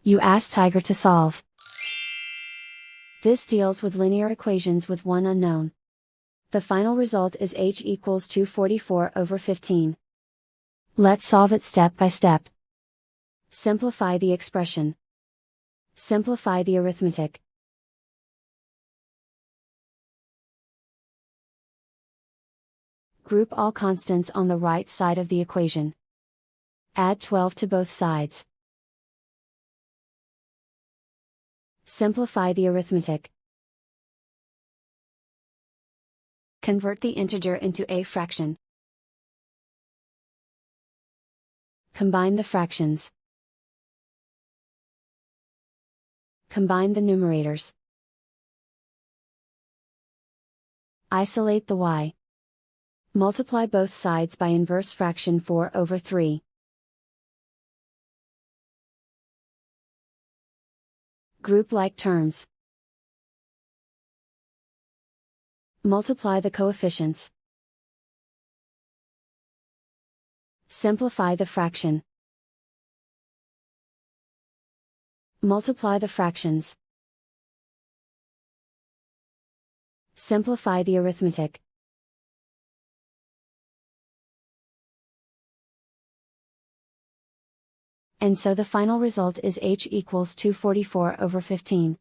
You ask Tiger to solve. This deals with linear equations with one unknown. The final result is h equals 244/15. Let's solve it step by step. Simplify the expression. Simplify the arithmetic. Group all constants on the right side of the equation. Add 12 to both sides. Simplify the arithmetic. Convert the integer into a fraction. Combine the fractions. Combine the numerators. Isolate the y. Multiply both sides by inverse fraction 4/3. Group like terms. Multiply the coefficients. Simplify the fraction. Multiply the fractions. Simplify the arithmetic. And so the final result is h equals 244/15.